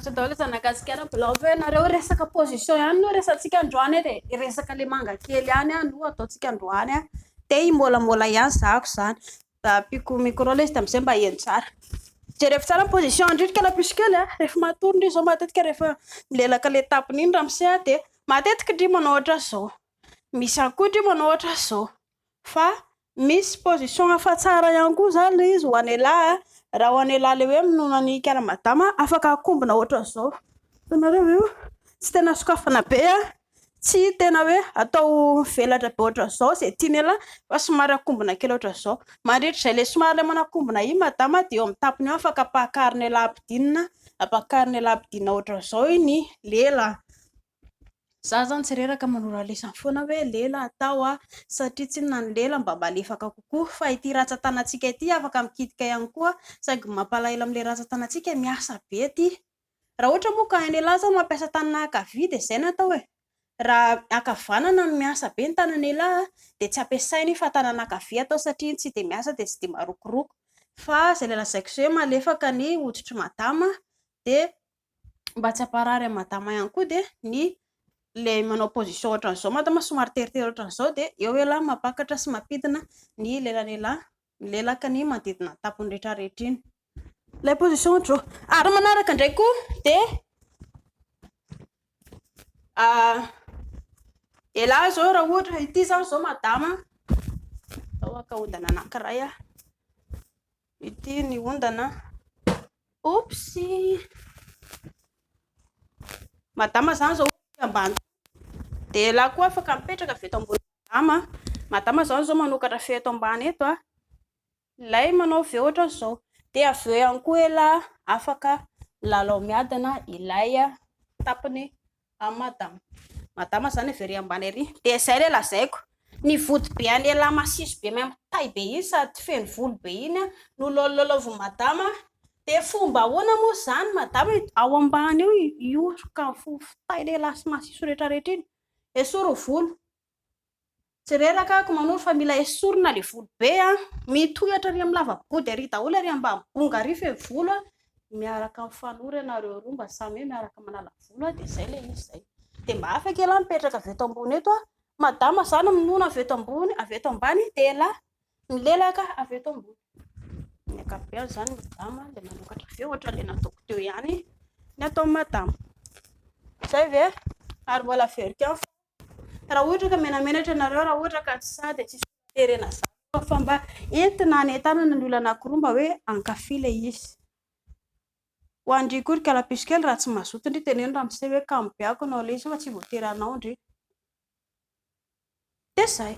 Miarahaba daholo zanagasikara mbola hoe nareo resaka position ihany no resantsika androany edy resaka le manga kely ihany no ataontsika androany te molamola ihany zahako zany apiko micro le izy tam'izay mba heno tsara jereko tsara position andritrika la puisque rehefa matory ndry zao matetika rehefa milelaka le tapony iny ramose de matetika ndry manao ohatra zao misy akoho ndry manao ohatra zao fa misy position hafa tsara ihany koa zany le izy ho anelahy raha ho anelahy le hoe minonany kala madama afaka akombona ohatra zao tanareo io tsy tena sokafana be tsy tena hoe atao velatra be ohatra zao zay tianela fa somary akombona kely ohatra zao mandritra zay le somary le manakombona iny madama de eo amin'ny tapony eo afaka apakarina abidinina ohatra zao iny lela za zany tsy reraka manora lesany foana hoe lela atao satria tsy nany lela mba malefaka kokoa fa ity ratsan-tanantsika ity afaka mikitika ihany koa saingy mampalahelo am'le ratsan-tanantsika miasa be ty raha ohatra moa ka anelahy zao mampiasa tanana ankavia de zay natao hoe raha akavanana no miasa be ny tanan'elahy de tsy ampiasainy fa tanana ankavia atao satria tsy de miasa de tsy de marokoroko fa zay le lazaiko hoe malefaka ny hoditry madama de mba tsy aparary amin'ny madama ihany koa de ny le manao position ohatran'izao madama somary teritery ohatran'izao de eo elahy mapakatra sy mampidina ny lelan'elahy milelaka ny manodidina tapony rehetra rehetra iny lay position ohatro ary manaraka indray koa de elahy zao raha ohatra ity zany zao madama zao aka ondana anankiray ity ny ondana opsy madama zany zao ambany de elahy koa afaka mipetraka avy eto ambony madama zany zao manokatra fe eto ambany eto lay manao ve ohatra zao de avy eo ihany koa elahy afaka lalao miadana ilay tapony madama zany every ambany ary de zay le lazaiko ny vody be any elahy masiso be tay be iny sady feno volo be iny no lololovo madama de fomba ahoana moa zany madama ao ambany eo ioroka tay lehilahy sy masiso rehetra rehetra iny esoro volo tsy reraka ako manoro fa mila esorina le volo be mitohatra ary amin'ny lava-body ary daholo ary ambany bonga ary feno volo miaraka mifanoro ianareo roa mba samy hoe miaraka manala volo de zay le izy zay de mba afaka elahy mipetraka avy eto ambony eto madama zany minona avy eto ambony avy eto ambany de elahy milelaka avy eto ambony ny ankapobeny zany madama de manokatra ve ohatra le nataoko teo ihany ny atao madama zay ve ary mbola verika raha ohatra ka menamenatra nareo raha ohatra ka tsy sady tsisy terena za fa mba entina anentanana ny olona anankiroa mba hoe ankafy le izy ho andry kory kala puisque raha tsy mazoto ndry teneno ramose hoe kamobeako anao le izy fa tsy voatery anao ndry de zay